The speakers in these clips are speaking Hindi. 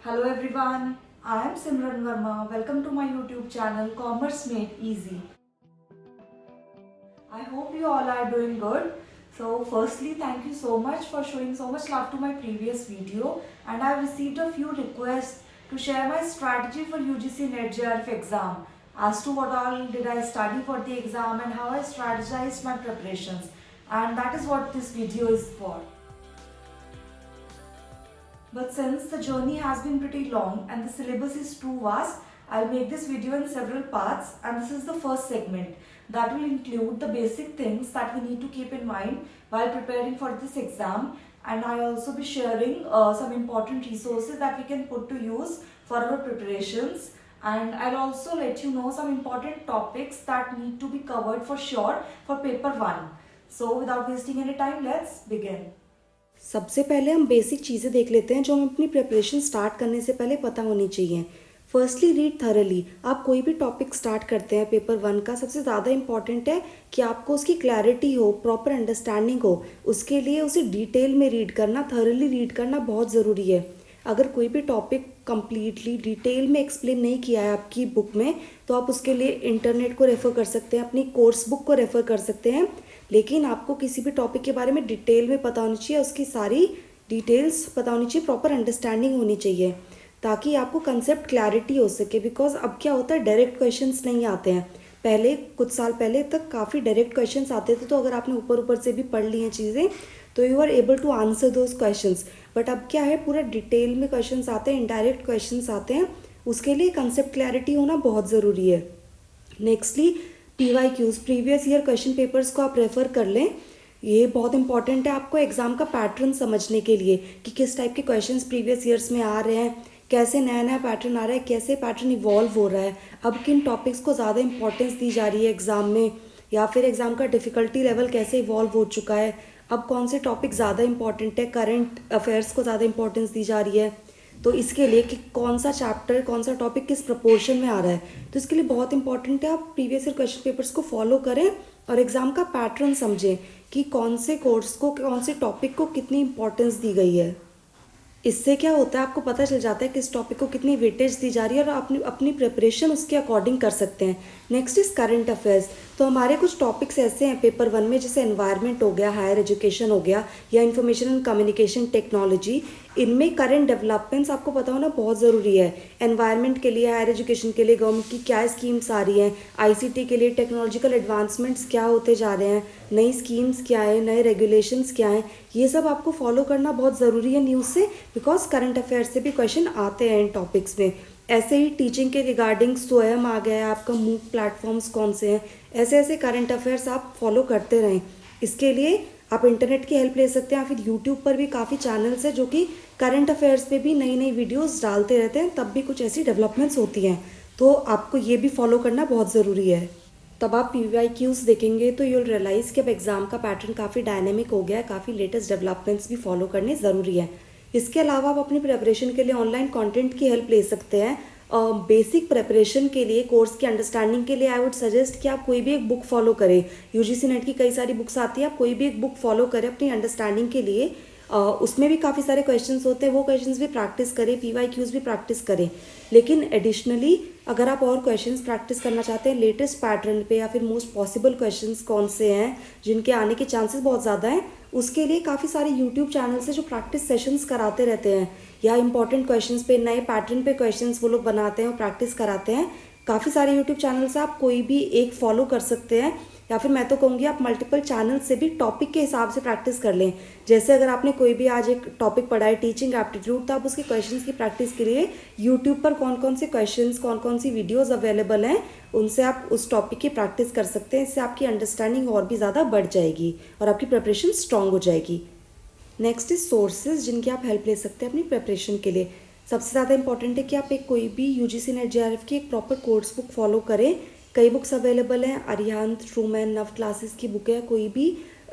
Hello everyone, I am Simran Verma. Welcome to my YouTube channel Commerce Made Easy. I hope you all are doing good. So firstly, thank you so much for showing so much love to my previous video, and I have received a few requests to share my strategy for UGC NET JRF exam as to what all did I study for the exam and how I strategized my preparations, and that is what this video is for. But since the journey has been pretty long and the syllabus is too vast, I'll make this video in several parts, and this is the first segment that will include the basic things that we need to keep in mind while preparing for this exam, and I'll also be sharing some important resources that we can put to use for our preparations, and I'll also let you know some important topics that need to be covered for sure for paper 1. So without wasting any time, let's begin. सबसे पहले हम बेसिक चीज़ें देख लेते हैं जो हमें अपनी प्रिपरेशन स्टार्ट करने से पहले पता होनी चाहिए। Firstly read thoroughly. आप कोई भी टॉपिक स्टार्ट करते हैं पेपर 1 का, सबसे ज़्यादा इंपॉर्टेंट है कि आपको उसकी क्लैरिटी हो, प्रॉपर अंडरस्टैंडिंग हो। उसके लिए उसे डिटेल में रीड करना, थरली रीड करना बहुत ज़रूरी है। अगर कोई भी टॉपिक कंप्लीटली डिटेल में एक्सप्लेन नहीं किया है आपकी बुक में, तो आप उसके लिए इंटरनेट को रेफ़र कर सकते हैं, अपनी कोर्स बुक को रेफ़र कर सकते हैं। लेकिन आपको किसी भी टॉपिक के बारे में डिटेल में पता होनी चाहिए, उसकी सारी डिटेल्स पता होनी चाहिए, प्रॉपर अंडरस्टैंडिंग होनी चाहिए, ताकि आपको कंसेप्ट क्लैरिटी हो सके। बिकॉज अब क्या होता है, डायरेक्ट क्वेश्चंस नहीं आते हैं। पहले कुछ साल पहले तक काफ़ी डायरेक्ट क्वेश्चंस आते थे, तो अगर आपने ऊपर ऊपर से भी पढ़ ली हैं चीज़ें तो you are able to answer those questions. But अब क्या है, पूरा डिटेल में क्वेश्चंस आते हैं, इनडायरेक्ट क्वेश्चंस आते हैं। उसके लिए कंसेप्ट क्लैरिटी होना बहुत ज़रूरी है। Nextly PYQs, previous year question papers को आप रेफ़र कर लें। ये बहुत इंपॉर्टेंट है आपको एग्ज़ाम का पैटर्न समझने के लिए कि किस टाइप के क्वेश्चंस प्रीवियस ईयर्स में आ रहे हैं, कैसे नया नया पैटर्न आ रहा है, कैसे पैटर्न इवॉल्व हो रहा है, अब किन टॉपिक्स को ज़्यादा इंपॉर्टेंस दी जा रही है एग्ज़ाम में, या फिर एग्ज़ाम का डिफ़िकल्टी लेवल कैसे इवॉल्व हो चुका है, अब कौन से टॉपिक ज़्यादा इंपॉर्टेंट है, करंट अफेयर्स को ज़्यादा इंपॉर्टेंस दी जा रही है। तो इसके लिए कि कौन सा चैप्टर, कौन सा टॉपिक किस प्रपोर्शन में आ रहा है, तो इसके लिए बहुत इंपॉर्टेंट है आप प्रीवियस ईयर क्वेश्चन पेपर्स को फॉलो करें और एग्ज़ाम का पैटर्न समझें कि कौन से कोर्स को, कौन से टॉपिक को कितनी इंपॉर्टेंस दी गई है। इससे क्या होता है, आपको पता चल जाता है किस टॉपिक को कितनी वेटेज दी जा रही है और अपनी अपनी प्रिपरेशन उसके अकॉर्डिंग कर सकते हैं। Next is current affairs. तो हमारे कुछ टॉपिक्स ऐसे हैं पेपर 1 में, जैसे एनवायरनमेंट हो गया, हायर एजुकेशन हो गया, या इन्फॉर्मेशन एंड कम्युनिकेशन टेक्नोलॉजी। इनमें करंट डेवलपमेंट्स आपको पता होना बहुत ज़रूरी है। एनवायरनमेंट के लिए, हायर एजुकेशन के लिए गवर्नमेंट की क्या स्कीम्स आ रही हैं, ICT के लिए टेक्नोलॉजिकल एडवांसमेंट्स क्या होते जा रहे हैं, नई स्कीम्स क्या है, नए रेगुलेशंस क्या हैं, ये सब आपको फॉलो करना बहुत ज़रूरी है न्यूज़ से। बिकॉज करंट अफेयर्स से भी क्वेश्चन आते हैं इन टॉपिक्स में। ऐसे ही टीचिंग के रिगार्डिंग स्वयं आ गया है आपका, मूक प्लेटफॉर्म्स कौन से हैं, ऐसे ऐसे करंट अफेयर्स आप फॉलो करते रहें। इसके लिए आप इंटरनेट की हेल्प ले सकते हैं, या फिर यूट्यूब पर भी काफ़ी चैनल्स हैं जो कि करंट अफेयर्स पे भी नई नई वीडियोस डालते रहते हैं, तब भी कुछ ऐसी डेवलपमेंट्स होती हैं, तो आपको ये भी फॉलो करना बहुत ज़रूरी है। तब आप PYQs देखेंगे तो यूल रियलाइज़ कि अब एग्ज़ाम का पैटर्न काफ़ी डायनेमिक हो गया है, काफ़ी लेटेस्ट डेवलपमेंट्स भी फॉलो करने ज़रूरी है। इसके अलावा आप अपनी प्रिपरेशन के लिए ऑनलाइन कंटेंट की हेल्प ले सकते हैं। बेसिक प्रिपरेशन के लिए, कोर्स की अंडरस्टैंडिंग के लिए आई वुड सजेस्ट कि आप कोई भी एक बुक फॉलो करें। UGC नेट की कई सारी बुक्स आती है, आप कोई भी एक बुक फॉलो करें अपनी अंडरस्टैंडिंग के लिए। उसमें भी काफ़ी सारे क्वेश्चंस होते हैं, वो क्वेश्चंस भी प्रैक्टिस करें, PYQs भी प्रैक्टिस करें। लेकिन एडिशनली अगर आप और क्वेश्चंस प्रैक्टिस करना चाहते हैं लेटेस्ट पैटर्न पे, या फिर मोस्ट पॉसिबल क्वेश्चंस कौन से हैं जिनके आने के चांसेस बहुत ज़्यादा हैं, उसके लिए काफ़ी सारे यूट्यूब चैनल्स हैं जो प्रैक्टिस सेशंस कराते रहते हैं, या इंपॉर्टेंट क्वेश्चंस पे, नए पैटर्न पे क्वेश्चंस वो लोग बनाते हैं और प्रैक्टिस कराते हैं। काफ़ी सारे यूट्यूब चैनल्स हैं, आप कोई भी एक फॉलो कर सकते हैं, या फिर मैं तो कहूँगी आप मल्टीपल चैनल से भी टॉपिक के हिसाब से प्रैक्टिस कर लें। जैसे अगर आपने कोई भी आज एक टॉपिक पढ़ा है टीचिंग एप्टीट्यूड, तो आप उसके क्वेश्चंस की प्रैक्टिस के लिए यूट्यूब पर कौन कौन से क्वेश्चंस, कौन कौन सी वीडियोस अवेलेबल हैं, उनसे आप उस टॉपिक की प्रैक्टिस कर सकते हैं। इससे आपकी अंडरस्टैंडिंग और भी ज़्यादा बढ़ जाएगी और आपकी प्रिपरेशन स्ट्रॉन्ग हो जाएगी। नेक्स्ट इज सोर्सेज जिनकी आप हेल्प ले सकते हैं अपनी प्रिपरेशन के लिए। सबसे ज़्यादा इंपॉर्टेंट है कि आप एक कोई भी UGC नेट JRF की एक प्रॉपर कोर्स बुक फॉलो करें। कई बुक्स अवेलेबल हैं, अरिहंत, ट्रूमैन, नव क्लासेस की बुक है कोई भी।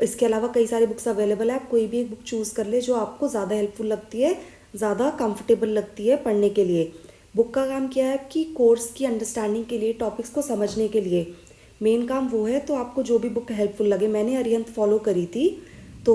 इसके अलावा कई सारी बुक्स अवेलेबल है, आप कोई भी एक बुक चूज़ कर ले जो आपको ज़्यादा हेल्पफुल लगती है, ज़्यादा कंफर्टेबल लगती है पढ़ने के लिए। बुक का काम क्या है कि कोर्स की अंडरस्टैंडिंग के लिए, टॉपिक्स को समझने के लिए मेन काम वो है। तो आपको जो भी बुक हेल्पफुल लगे, मैंने अरिहंत फॉलो करी थी। तो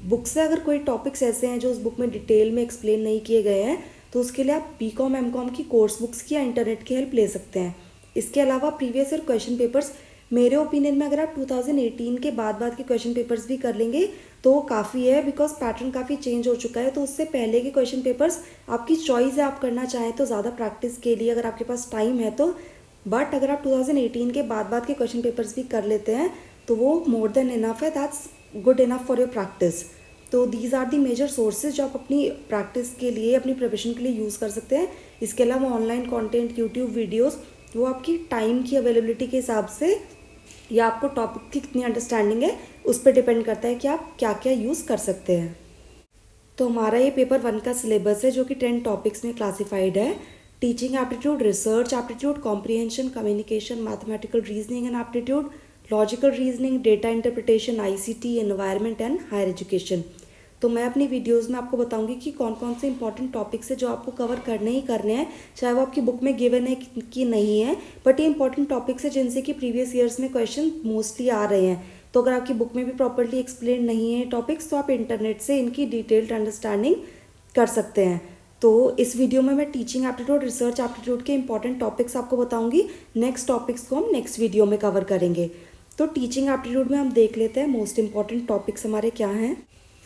बुक से अगर कोई टॉपिक्स ऐसे हैं जो उस बुक में डिटेल में एक्सप्लेन नहीं किए गए हैं, तो उसके लिए आप BCom MCom की कोर्स बुक्स की या इंटरनेट की हेल्प ले सकते हैं। इसके अलावा प्रीवियस ईयर क्वेश्चन पेपर्स, मेरे ओपिनियन में अगर आप 2018 के बाद के क्वेश्चन पेपर्स भी कर लेंगे तो वो काफ़ी है, बिकॉज पैटर्न काफ़ी चेंज हो चुका है। तो उससे पहले के क्वेश्चन पेपर्स आपकी चॉइस है, आप करना चाहें तो ज़्यादा प्रैक्टिस के लिए अगर आपके पास टाइम है तो। बट अगर आप 2018 के बाद के क्वेश्चन पेपर्स भी कर लेते हैं तो वो मोर देन इनफ है, that's good enough for your practice. तो these are the major sources जो आप अपनी प्रैक्टिस के लिए, अपनी प्रिपरेशन के लिए यूज़ कर सकते हैं। इसके अलावा ऑनलाइन कंटेंट, यूट्यूब वीडियोस, वो आपकी टाइम की अवेलेबिलिटी के हिसाब से या आपको टॉपिक की कितनी अंडरस्टैंडिंग है उस पर डिपेंड करता है कि आप क्या क्या यूज़ कर सकते हैं। तो हमारा ये पेपर 1 का सिलेबस है जो कि 10 टॉपिक्स में क्लासिफाइड है। Teaching aptitude, research aptitude, comprehension, communication, mathematical reasoning and aptitude, logical reasoning, data interpretation, ICT, environment and higher education. तो मैं अपनी वीडियोस में आपको बताऊंगी कि कौन कौन से इंपॉर्टेंट टॉपिक्स है जो आपको कवर करने ही करने हैं, चाहे वो आपकी बुक में गिवन है कि नहीं है, बट ये इंपॉर्टेंट टॉपिक्स है जिनसे कि प्रीवियस ईयर्स में क्वेश्चन मोस्टली आ रहे हैं। तो अगर आपकी बुक में भी प्रॉपर्ली एक्सप्लेन नहीं है टॉपिक्स तो आप इंटरनेट से इनकी डिटेल्ड अंडरस्टैंडिंग कर सकते हैं। तो इस वीडियो में मैं टीचिंग एप्टीट्यूड, रिसर्च एप्टीट्यूड के इंपॉर्टेंट टॉपिक्स आपको बताऊंगी। नेक्स्ट टॉपिक्स को हम नेक्स्ट वीडियो में कवर करेंगे। तो टीचिंग एप्टीट्यूड में हम देख लेते हैं मोस्ट इंपॉर्टेंट टॉपिक्स हमारे क्या हैं।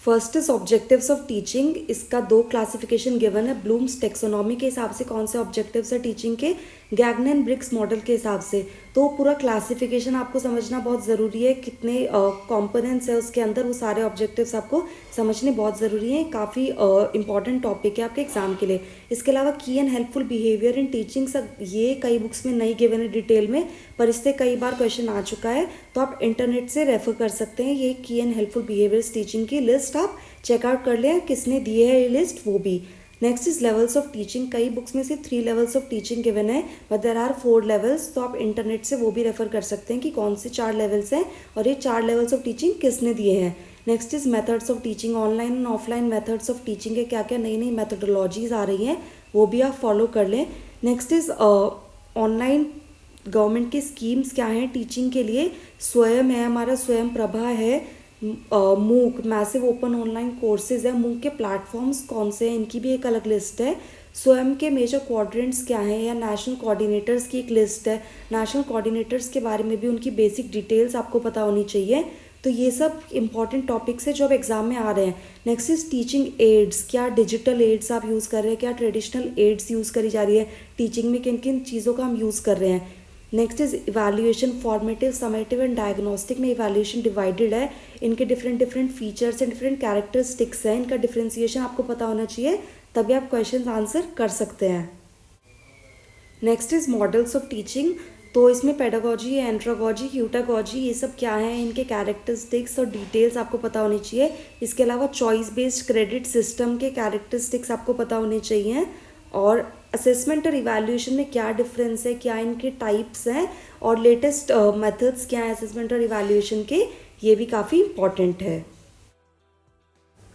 First is objectives of teaching. इसका 2 क्लासिफिकेशन गिवन है, ब्लूम्स टेक्सोनॉमी के हिसाब से कौन से ऑब्जेक्टिव्स है टीचिंग के, गैगन एंड ब्रिक्स मॉडल के हिसाब से। तो पूरा क्लासिफिकेशन आपको समझना बहुत ज़रूरी है, कितने कंपोनेंट्स है उसके अंदर, वो सारे ऑब्जेक्टिव्स आपको समझने बहुत ज़रूरी है। काफ़ी इंपॉर्टेंट टॉपिक है आपके एग्जाम के लिए। इसके अलावा की and helpful behaviour in teaching, ये कई बुक्स में नहीं गिवन है डिटेल में, पर इससे कई बार क्वेश्चन आ चुका है, तो आप इंटरनेट से रेफर कर सकते हैं। ये की एंड हेल्पफुल बिहेवियर टीचिंग की लिस्ट आप चेकआउट कर लें, किसने दिए है ये लिस्ट वो भी। Next is levels of teaching. कई बुक्स में सिर्फ 3 लेवल्स ऑफ टीचिंग गिवन है, बट देयर आर 4 लेवल्स, तो आप इंटरनेट से वो भी रेफर कर सकते हैं कि कौन से 4 लेवल्स हैं और ये 4 लेवल्स ऑफ टीचिंग किसने दिए हैं। Next is methods of teaching. Online and offline methods of teaching के क्या क्या नई नई मेथोडोलॉजीज आ रही हैं वो भी आप फॉलो कर लें। नेक्स्ट इज ऑनलाइन गवर्नमेंट की स्कीम्स क्या हैं टीचिंग के लिए। स्वयं है हमारा, स्वयं प्रभा है, मूक मैसिव ओपन ऑनलाइन कोर्सेज है, मूक के प्लेटफॉर्म्स कौन से हैं इनकी भी एक अलग लिस्ट है। स्वयं के मेजर क्वाड्रेंट्स क्या हैं, या नेशनल कोऑर्डिनेटर्स की एक लिस्ट है। नेशनल कोऑर्डिनेटर्स के बारे में भी उनकी बेसिक डिटेल्स आपको पता होनी चाहिए। तो ये सब इंपॉर्टेंट टॉपिक्स है जो अब एग्जाम में आ रहे हैं। Next is teaching ads. क्या डिजिटल एड्स आप यूज़ कर रहे हैं, क्या ट्रेडिशनल एड्स यूज़ करी जा रही है टीचिंग में, किन किन चीज़ों का हम यूज़ कर रहे हैं। Next is evaluation, formative, summative and diagnostic में इवैल्यूएशन डिवाइडेड है। इनके different features and different characteristics हैं, इनका डिफ्रेंसिएशन आपको पता होना चाहिए, तभी आप क्वेश्चन आंसर कर सकते हैं। Next is models of teaching. तो इसमें पेडागोजी, एंड्रागोजी, ह्यूटागोजी, ये सब क्या है, इनके कैरेक्टरिस्टिक्स और डिटेल्स आपको पता होनी चाहिए। इसके अलावा चॉइस बेस्ड क्रेडिट सिस्टम के कैरेक्टरिस्टिक्स आपको पता होने चाहिए, और असेसमेंट और इवैल्यूएशन में क्या डिफरेंस है, क्या इनके टाइप्स हैं, और लेटेस्ट मेथड्स क्या है असेसमेंट और इवैल्यूएशन के, ये भी काफ़ी इंपॉर्टेंट है।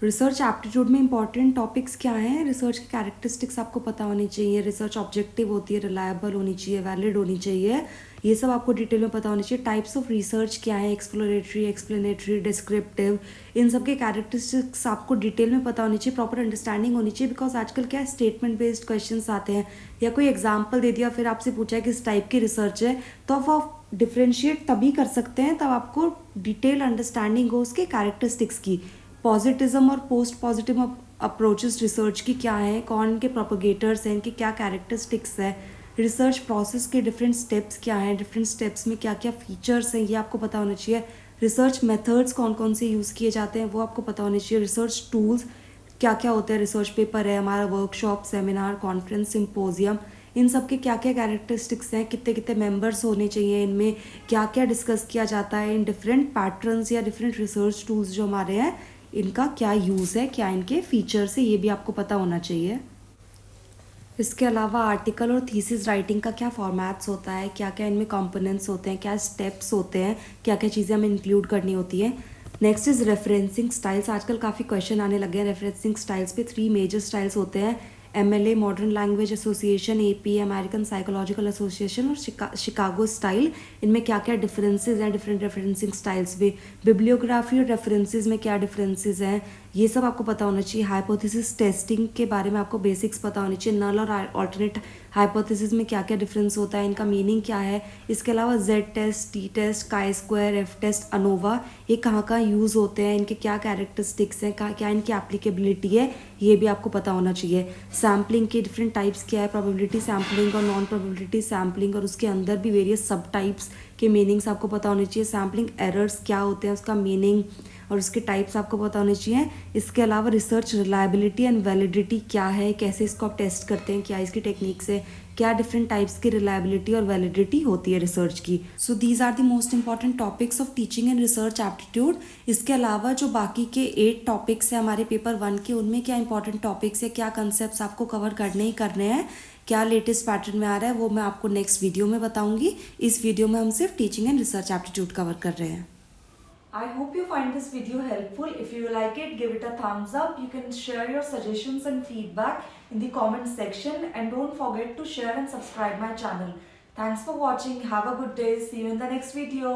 रिसर्च एप्टीट्यूड में इंपॉर्टेंट टॉपिक्स क्या हैं, रिसर्च के कैरेक्टरिस्टिक्स आपको पता होनी चाहिए, रिसर्च ऑब्जेक्टिव होती है, रिलायबल होनी चाहिए, वैलिड होनी चाहिए, ये सब आपको डिटेल में पता होनी चाहिए। टाइप्स ऑफ रिसर्च क्या है, एक्सप्लोरेटरी, एक्सप्लेनेटरी, डिस्क्रिप्टिव, इन सब के कैरेक्टरिस्टिक्स आपको डिटेल में पता होनी चाहिए, प्रॉपर अंडरस्टैंडिंग होनी चाहिए। बिकॉज आजकल क्या है, स्टेटमेंट बेस्ड क्वेश्चंस आते हैं, या कोई एग्जाम्पल दे दिया फिर आपसे पूछा है किस टाइप की रिसर्च है, तो आप डिफ्रेंशिएट तभी कर सकते हैं तब आपको डिटेल अंडरस्टैंडिंग हो उसके कैरेक्टरिस्टिक्स की। पॉजिटिज्म और पोस्ट पॉजिटिव अप्रोचेस रिसर्च की क्या है, कौन के प्रोपोगेटर्स हैं, इनके क्या कैरेक्टरिस्टिक्स है, रिसर्च प्रोसेस के डिफरेंट स्टेप्स क्या हैं, डिफरेंट स्टेप्स में क्या क्या फीचर्स हैं, ये आपको पता होना चाहिए। रिसर्च मेथड्स कौन कौन से यूज़ किए जाते हैं वो आपको पता होने चाहिए। रिसर्च टूल्स क्या क्या होते हैं, रिसर्च पेपर है हमारा, वर्कशॉप, सेमिनार, कॉन्फ्रेंस, सिम्पोजियम, इन सब के क्या क्या कैरेक्टरिस्टिक्स हैं, कितने कितने मेंबर्स होने चाहिए, इनमें क्या क्या डिस्कस किया जाता है, इन डिफरेंट पैटर्न्स या डिफरेंट रिसर्च टूल्स जो हमारे हैं इनका क्या यूज़ है, क्या इनके फीचर्स है, ये भी आपको पता होना चाहिए। इसके अलावा आर्टिकल और थीसिस राइटिंग का क्या फॉर्मेट्स होता है, क्या क्या इनमें कंपोनेंट्स होते हैं, क्या स्टेप्स होते हैं, क्या क्या चीज़ें हमें इंक्लूड करनी होती है। Next is referencing styles. आजकल काफ़ी क्वेश्चन आने लगे हैं रेफरेंसिंग स्टाइल्स पे। 3 मेजर स्टाइल्स होते हैं, MLA modern language association, AP American psychological association, और शिकागो स्टाइल। इनमें क्या क्या डिफरेंसेस हैं डिफरेंट रेफरेंसिंग स्टाइल्स में। बिब्लियोग्राफी और रेफरेंसेस में क्या डिफरेंसेस हैं, ये सब आपको पता होना चाहिए। हाइपोथेसिस टेस्टिंग के बारे में आपको बेसिक्स पता होने चाहिए। नल और ऑल्टरनेट हाइपोथेसिस में क्या क्या डिफरेंस होता है, इनका मीनिंग क्या है। इसके अलावा Z test, T test, chi square, F test, ANOVA, ये कहाँ कहाँ यूज़ होते हैं, इनके क्या कैरेक्टरिस्टिक्स हैं, क्या इनकी एप्लीकेबिलिटी है, ये भी आपको पता होना चाहिए। सैम्पलिंग के डिफरेंट टाइप्स क्या है, प्रोबेबिलिटी सैम्पलिंग और नॉन प्रोबेबिलिटी सैम्पलिंग, और उसके अंदर भी वेरियस सब टाइप्स के मीनिंग्स आपको पता होने चाहिए। सैम्पलिंग एरर्स क्या होते हैं, उसका मीनिंग और उसके टाइप्स आपको पता होने चाहिए। इसके अलावा रिसर्च रिलायबिलिटी एंड वैलिडिटी क्या है, कैसे इसको आप टेस्ट करते हैं, क्या इसकी टेक्निक्स है, क्या डिफरेंट टाइप्स की रिलायबिलिटी और वैलिडिटी होती है रिसर्च की। So these are the most important topics of teaching and research aptitude. इसके अलावा जो बाकी के 8 टॉपिक्स हैं हमारे पेपर 1 के, उनमें क्या इंपॉर्टेंट टॉपिक्स है, क्या कंसेप्ट आपको कवर करने ही करने हैं, क्या लेटेस्ट पैटर्न में आ रहा है, वो मैं आपको नेक्स्ट वीडियो में बताऊंगी। इस वीडियो में हम सिर्फ teaching and research aptitude cover कर रहे हैं। I hope you find this video helpful. If you like it, give it a thumbs up. You can share your suggestions and feedback in the comment section, and don't forget to share and subscribe my channel. Thanks for watching. Have a good day. See you in the next video.